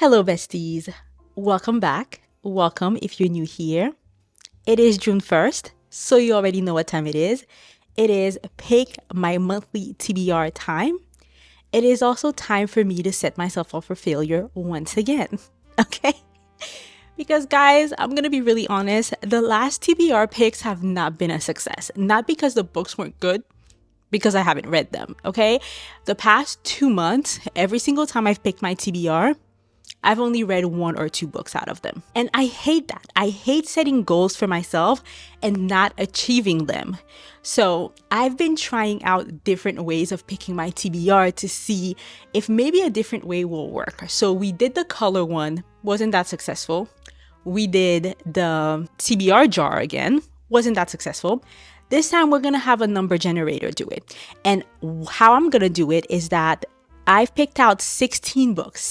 Hello, besties. Welcome back. Welcome if you're new here. It is June 1st, so you already know what time it is. It is pick my monthly TBR time. It is also time for me to set myself up for failure once again. Okay? Because, guys, I'm going to be really honest. The last TBR picks have not been a success. Not because the books weren't good, because I haven't read them. Okay? The past 2 months, every single time I've picked my TBR, I've only read 1 or 2 books out of them. And I hate that. I hate setting goals for myself and not achieving them. So I've been trying out different ways of picking my TBR to see if maybe a different way will work. So we did the color one, wasn't that successful. We did the TBR jar again, wasn't that successful. This time we're gonna have a number generator do it. And how I'm gonna do it is that I've picked out 16 books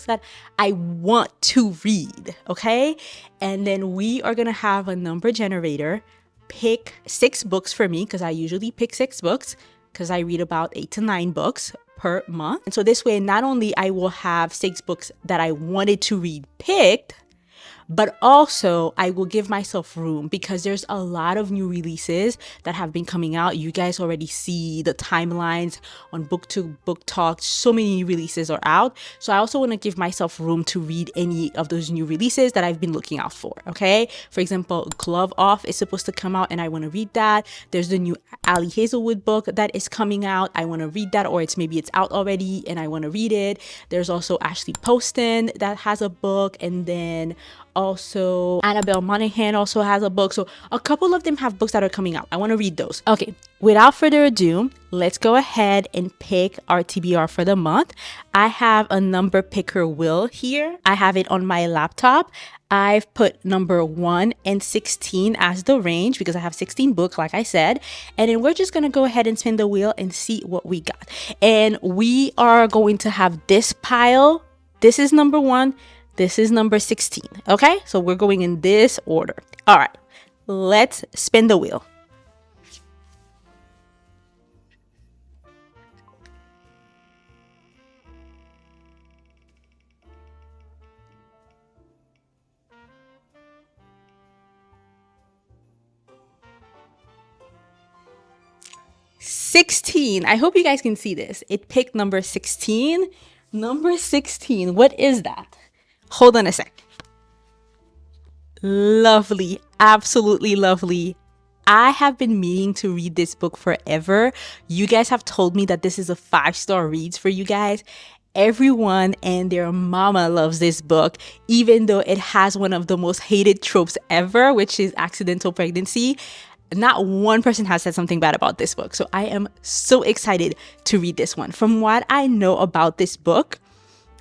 that I want to read, okay? And then we are gonna have a number generator pick 6 books for me, because I usually pick 6 books because I read about 8 to 9 books per month. And so this way, not only I will have 6 books that I wanted to read picked, but also I will give myself room because there's a lot of new releases that have been coming out. You guys already see the timelines on booktube, book talk. So many new releases are out. So I also want to give myself room to read any of those new releases that I've been looking out for. Okay. For example, Glove Off is supposed to come out and I want to read that. There's the new Ali Hazelwood book that is coming out. I want to read that, or maybe it's out already and I want to read it. There's also Ashley Poston that has a book, and then also Annabelle Monaghan also has a book. So a couple of them have books that are coming out. I want to read those. Okay, without further ado, let's go ahead and pick our TBR for the month. I have a number picker wheel here. I have it on my laptop. I've put number 1 and 16 as the range because I have 16 books, like I said. And then we're just going to go ahead and spin the wheel and see what we got. And we are going to have this pile. This is number 1. This is number 16. Okay, so we're going in this order. All right, let's spin the wheel. $16. I hope you guys can see this. It picked number 16. Number 16. What is that? Hold on a sec. Lovely. Absolutely lovely. I have been meaning to read this book forever. You guys have told me that this is a 5-star reads for you guys. Everyone and their mama loves this book, even though it has one of the most hated tropes ever, which is accidental pregnancy. Not one person has said something bad about this book. So I am so excited to read this one. From what I know about this book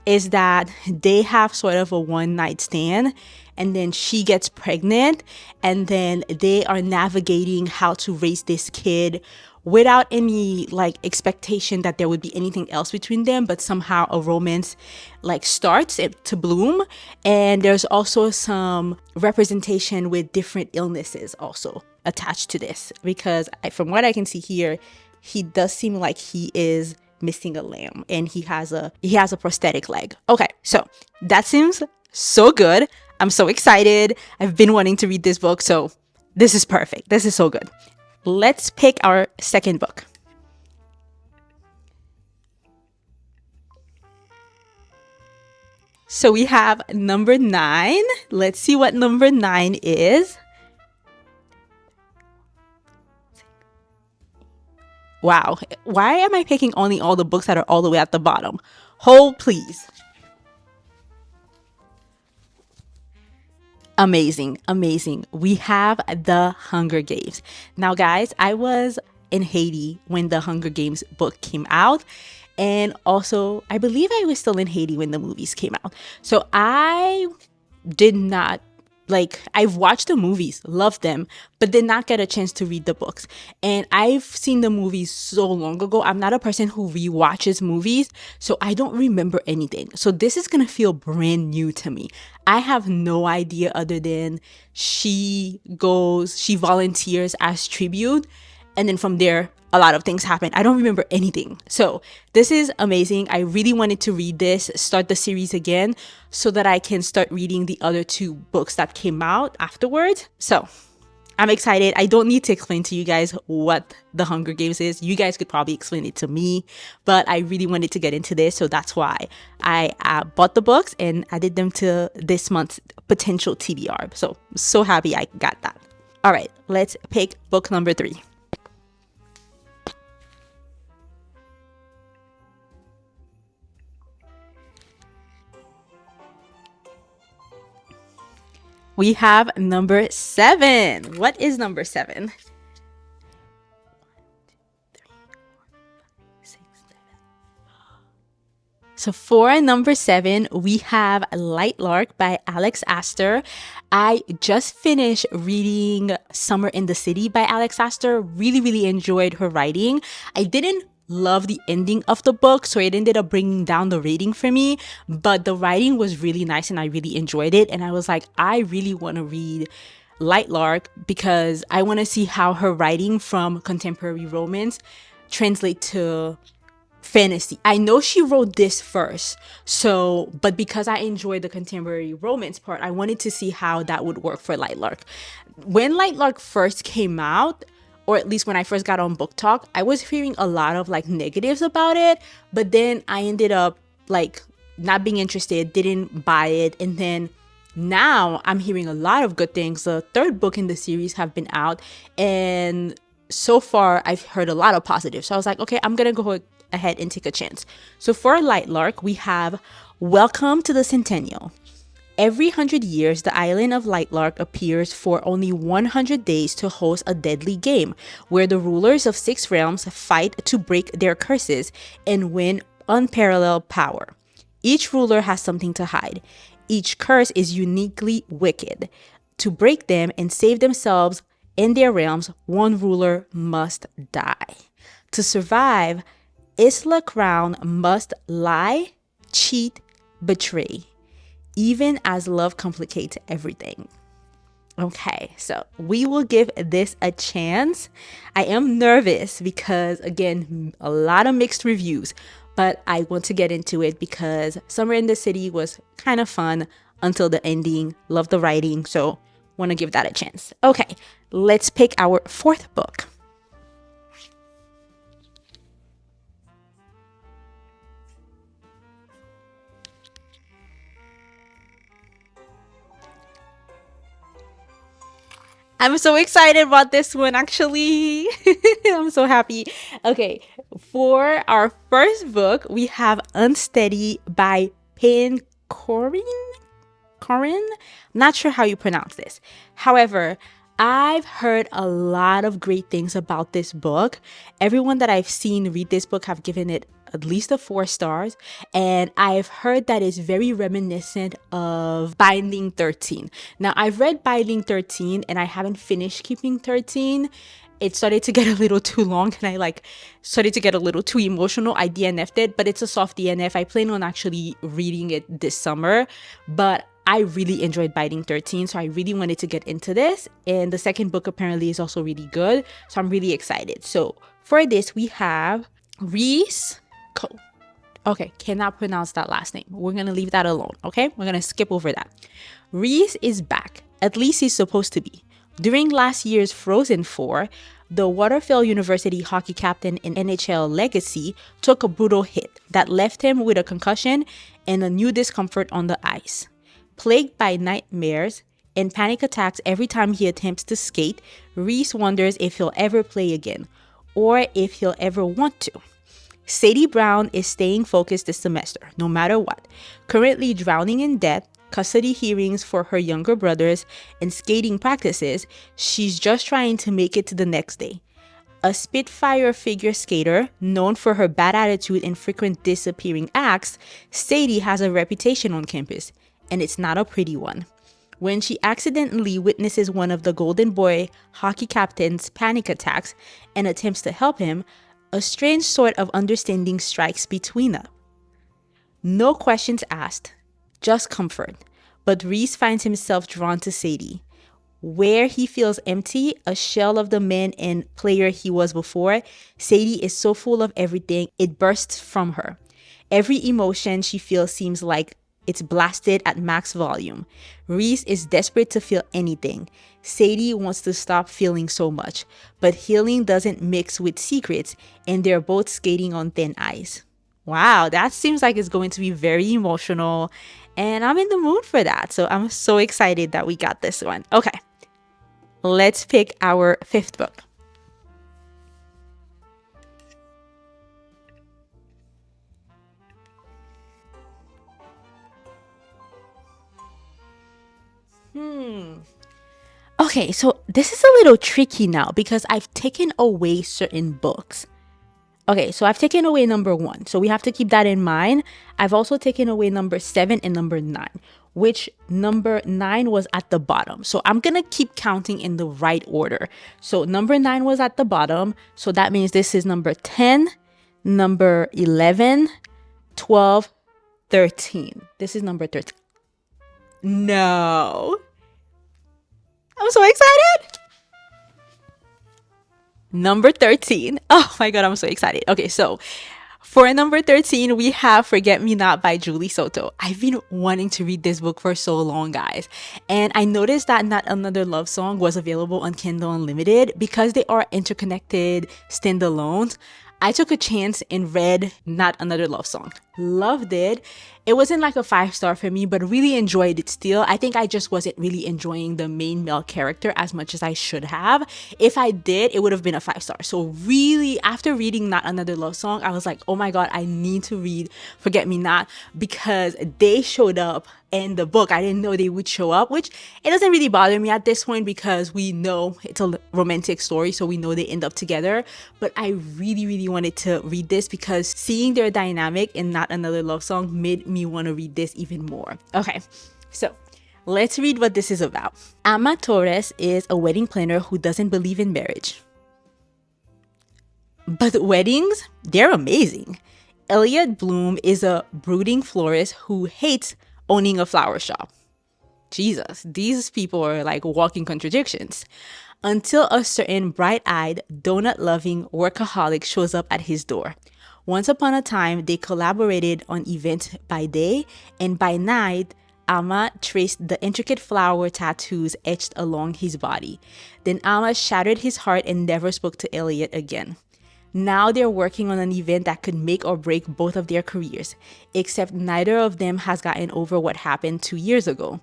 is that they have sort of a one-night stand, and then she gets pregnant, and then they are navigating how to raise this kid without any expectation that there would be anything else between them, but somehow a romance starts to bloom. And there's also some representation with different illnesses also attached to this, because from what I can see here, he does seem like he is missing a limb and he has a prosthetic leg. Okay, so that seems so good. I'm so excited. I've been wanting to read this book, so this is perfect. This is so good. Let's pick our second book. So we have number 9. Let's see what number 9 is. Wow. Why am I picking only all the books that are all the way at the bottom? Hold, please. Amazing, amazing. We have The Hunger Games. Now, guys, I was in Haiti when The Hunger Games book came out. And also, I believe I was still in Haiti when the movies came out. So I did not I've watched the movies, loved them, but did not get a chance to read the books. And I've seen the movies so long ago. I'm not a person who rewatches movies, so I don't remember anything. So this is going to feel brand new to me. I have no idea other than she volunteers as tribute, And then from there, a lot of things happened. I don't remember anything. So this is amazing. I really wanted to read this, start the series again, so that I can start reading the other two books that came out afterwards. So I'm excited. I don't need to explain to you guys what the Hunger Games is. You guys could probably explain it to me, but I really wanted to get into this. So that's why I bought the books and added them to this month's potential TBR. So happy I got that. All right, let's pick book number 3. We have number 7. What is number 7? So for number 7, we have Lightlark by Alex Astor. I just finished reading Summer in the City by Alex Astor. Really enjoyed her writing. I didn't love the ending of the book, so it ended up bringing down the rating for me, but the writing was really nice and I really enjoyed it. And I was like, I really want to read Lightlark because I want to see how her writing from contemporary romance translate to fantasy. I know she wrote this first, but because I enjoyed the contemporary romance part, I wanted to see how that would work for Lightlark. When Lightlark first came out, or at least when I first got on Book Talk, I was hearing a lot of like negatives about it, but then I ended up like not being interested, didn't buy it, and then now I'm hearing a lot of good things. The 3rd book in the series have been out, and so far I've heard a lot of positives. So I was like, okay, I'm gonna go ahead and take a chance. So for Lightlark, we have Welcome to the Centennial. Every 100 years, the island of Lightlark appears for only 100 days to host a deadly game where the rulers of 6 realms fight to break their curses and win unparalleled power. Each ruler has something to hide. Each curse is uniquely wicked. To break them and save themselves and their realms, one ruler must die. To survive, Isla Crown must lie, cheat, betray, even as love complicates everything. Okay, so we will give this a chance. I am nervous because, again, a lot of mixed reviews, but I want to get into it because Summer in the City was kind of fun until the ending. Love the writing, so want to give that a chance. Okay, let's pick our 4th book. I'm so excited about this one, actually. I'm so happy. Okay, for our first book, we have Unsteady by Payne Corin. Not sure how you pronounce this. However, I've heard a lot of great things about this book. Everyone that I've seen read this book have given it at least a 4 stars, and I've heard that it's very reminiscent of Binding 13. Now, I've read Binding 13 and I haven't finished Keeping 13. It started to get a little too long and I started to get a little too emotional. I DNF'd it, but it's a soft DNF. I plan on actually reading it this summer, but I really enjoyed Binding 13, so I really wanted to get into this. And the second book apparently is also really good, so I'm really excited. So for this, we have Reese. Okay, cannot pronounce that last name. We're gonna leave that alone, okay? We're gonna skip over that. Reese is back. At least he's supposed to be. During last year's Frozen Four, the Waterfall University hockey captain in NHL Legacy took a brutal hit that left him with a concussion and a new discomfort on the ice. Plagued by nightmares and panic attacks every time he attempts to skate, Reese wonders if he'll ever play again, or if he'll ever want to. Sadie Brown is staying focused this semester, no matter what. Currently drowning in debt, custody hearings for her younger brothers, and skating practices, she's just trying to make it to the next day. A Spitfire figure skater, known for her bad attitude and frequent disappearing acts, Sadie has a reputation on campus, and it's not a pretty one. When she accidentally witnesses one of the Golden Boy hockey captain's panic attacks and attempts to help him, a strange sort of understanding strikes between them. No questions asked, just comfort. But Reese finds himself drawn to Sadie. Where he feels empty, a shell of the man and player he was before, Sadie is so full of everything, it bursts from her. Every emotion she feels seems like it's blasted at max volume. Reese is desperate to feel anything. Sadie wants to stop feeling so much, but healing doesn't mix with secrets, and they're both skating on thin ice. Wow, that seems like it's going to be very emotional, and I'm in the mood for that. So I'm so excited that we got this one. Okay, let's pick our fifth book. Okay, so this is a little tricky now because I've taken away certain books. Okay, so I've taken away number 1. So we have to keep that in mind. I've also taken away number 7 and number 9, which number 9 was at the bottom. So I'm going to keep counting in the right order. So number 9 was at the bottom. So that means this is number 10, number 11, 12, 13. This is number 13. No. I'm so excited. Number 13. Oh my God, I'm so excited. Okay, so for number 13, we have Forget Me Not by Julie Soto. I've been wanting to read this book for so long, guys. And I noticed that Not Another Love Song was available on Kindle Unlimited because they are interconnected standalones. I took a chance and read Not Another Love Song. Loved it. It wasn't like a 5-star for me, but really enjoyed it still. I think I just wasn't really enjoying the main male character as much as I should have. If I did, it would have been a 5-star. So really, after reading Not Another Love Song, I was like, oh my God, I need to read Forget Me Not because they showed up in the book. I didn't know they would show up, which it doesn't really bother me at this point because we know it's a romantic story, so we know they end up together. But I really, really wanted to read this because seeing their dynamic in Not Another Love Song made me want to read this even more. Okay, so let's read what this is about. Ama Torres is a wedding planner who doesn't believe in marriage. But weddings, they're amazing. Elliot Bloom is a brooding florist who hates owning a flower shop. Jesus, these people are like walking contradictions. Until a certain bright-eyed, donut-loving workaholic shows up at his door. Once upon a time, they collaborated on events by day, and by night, Ama traced the intricate flower tattoos etched along his body. Then Ama shattered his heart and never spoke to Elliot again. Now they're working on an event that could make or break both of their careers, except neither of them has gotten over what happened 2 years ago.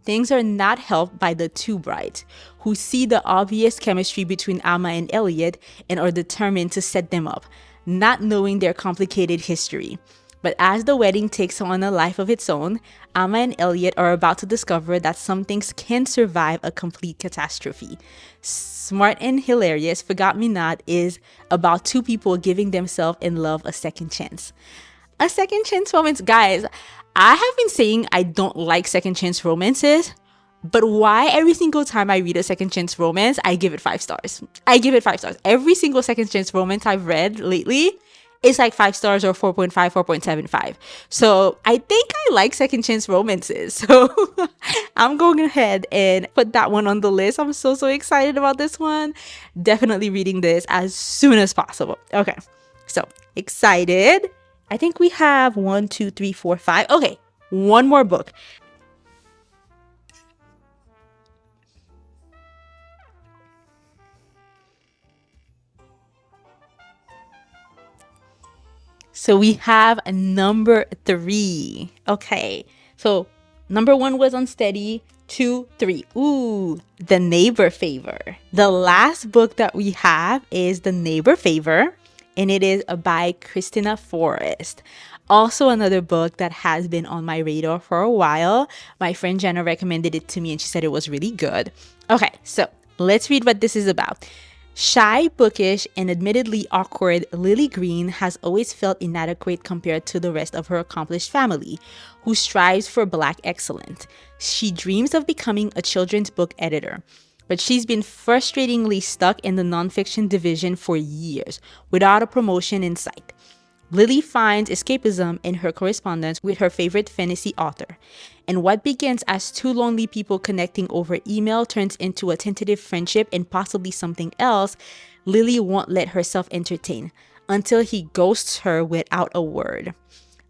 Things are not helped by the two brides, who see the obvious chemistry between Ama and Elliot and are determined to set them up, not knowing their complicated history. But as the wedding takes on a life of its own, Ama and Elliot are about to discover that some things can survive a complete catastrophe. Smart and hilarious, Forgot Me Not is about two people giving themselves in love a second chance. A second chance romance, guys. I have been saying I don't like second chance romances, but why every single time I read a second chance romance, I give it 5 stars. I give it 5 stars. Every single second chance romance I've read lately, it's like 5 stars or 4.5, 4.75. So I think I like second chance romances. So I'm going ahead and put that one on the list. I'm so excited about this one. Definitely reading this as soon as possible. Okay, so excited. I think we have 1, 2, 3, 4, 5. Okay, one more book. So we have a number 3. Okay, so number 1 was Unsteady. 2, 3. Ooh, The Neighbor Favor. The last book that we have is The Neighbor Favor, and it is by Christina Forrest. Also another book that has been on my radar for a while. My friend Jenna recommended it to me and she said it was really good. Okay, so let's read what this is about. Shy, bookish, and admittedly awkward Lily Green has always felt inadequate compared to the rest of her accomplished family, who strives for Black excellence. She dreams of becoming a children's book editor, but she's been frustratingly stuck in the nonfiction division for years, without a promotion in sight. Lily finds escapism in her correspondence with her favorite fantasy author. And what begins as two lonely people connecting over email turns into a tentative friendship and possibly something else Lily won't let herself entertain until he ghosts her without a word.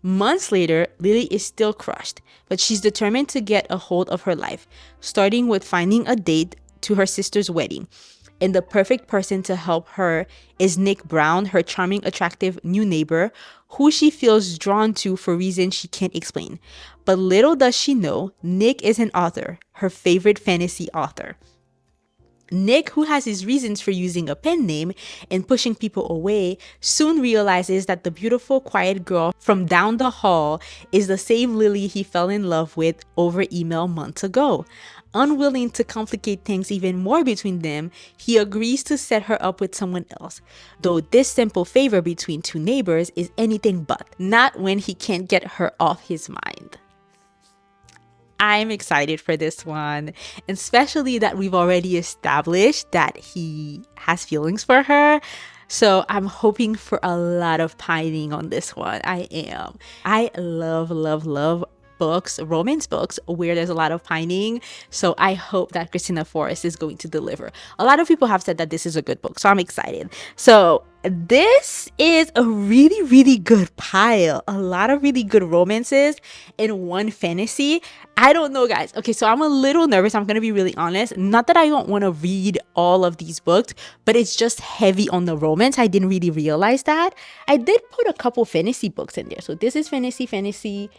Months later, Lily is still crushed, but she's determined to get a hold of her life, starting with finding a date to her sister's wedding. And the perfect person to help her is Nick Brown, her charming, attractive new neighbor, who she feels drawn to for reasons she can't explain. But little does she know, Nick is an author, her favorite fantasy author. Nick, who has his reasons for using a pen name and pushing people away, soon realizes that the beautiful, quiet girl from down the hall is the same Lily he fell in love with over email months ago. Unwilling to complicate things even more between them, he agrees to set her up with someone else. Though this simple favor between two neighbors is anything but, not when he can't get her off his mind. I'm excited for this one, especially that we've already established that he has feelings for her. So I'm hoping for a lot of pining on this one. I am. I love, love, love books, romance books, where there's a lot of pining. So I hope that Christina Forrest is going to deliver. A lot of people have said that this is a good book, so I'm excited. So this is a really, really good pile. A lot of really good romances in one fantasy. I don't know, guys. Okay, so I'm a little nervous. I'm going to be really honest. Not that I don't want to read all of these books, but it's just heavy on the romance. I didn't really realize that. I did put a couple fantasy books in there. So this is fantasy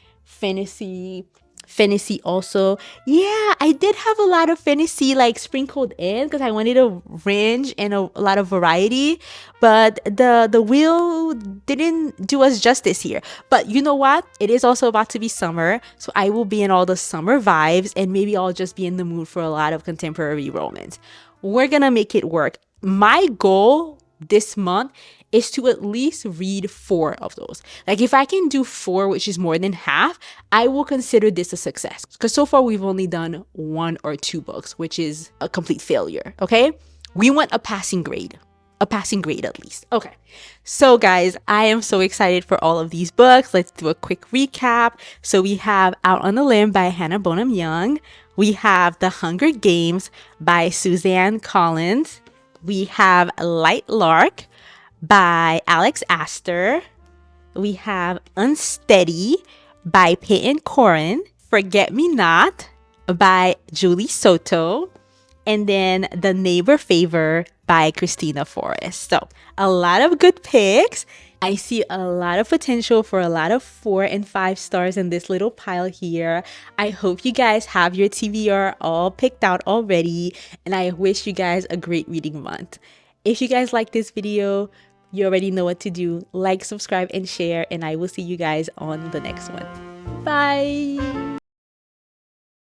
also. Yeah, I did have a lot of fantasy like sprinkled in because I wanted a range and a lot of variety, but the wheel didn't do us justice here. But you know what, it is also about to be summer, so I will be in all the summer vibes, and maybe I'll just be in the mood for a lot of contemporary romance. We're gonna make it work. My goal this month is to at least read 4 of those. Like if I can do 4, which is more than half, I will consider this a success. Because so far we've only done 1 or 2 books, which is a complete failure. Okay, we want a passing grade. A passing grade at least. Okay, so guys, I am so excited for all of these books. Let's do a quick recap. So we have Out on a Limb by Hannah Bonham Young. We have The Hunger Games by Suzanne Collins. We have Light Lark by Alex Astor. We have Unsteady by Peyton Corin. Forget Me Not by Julie Soto. And then The Neighbor Favor by Christina Forrest. So a lot of good picks. I see a lot of potential for a lot of 4 and 5 stars in this little pile here. I hope you guys have your TBR all picked out already, and I wish you guys a great reading month. If you guys like this video, you already know what to do. Like, subscribe, and share, and I will see you guys on the next one. Bye!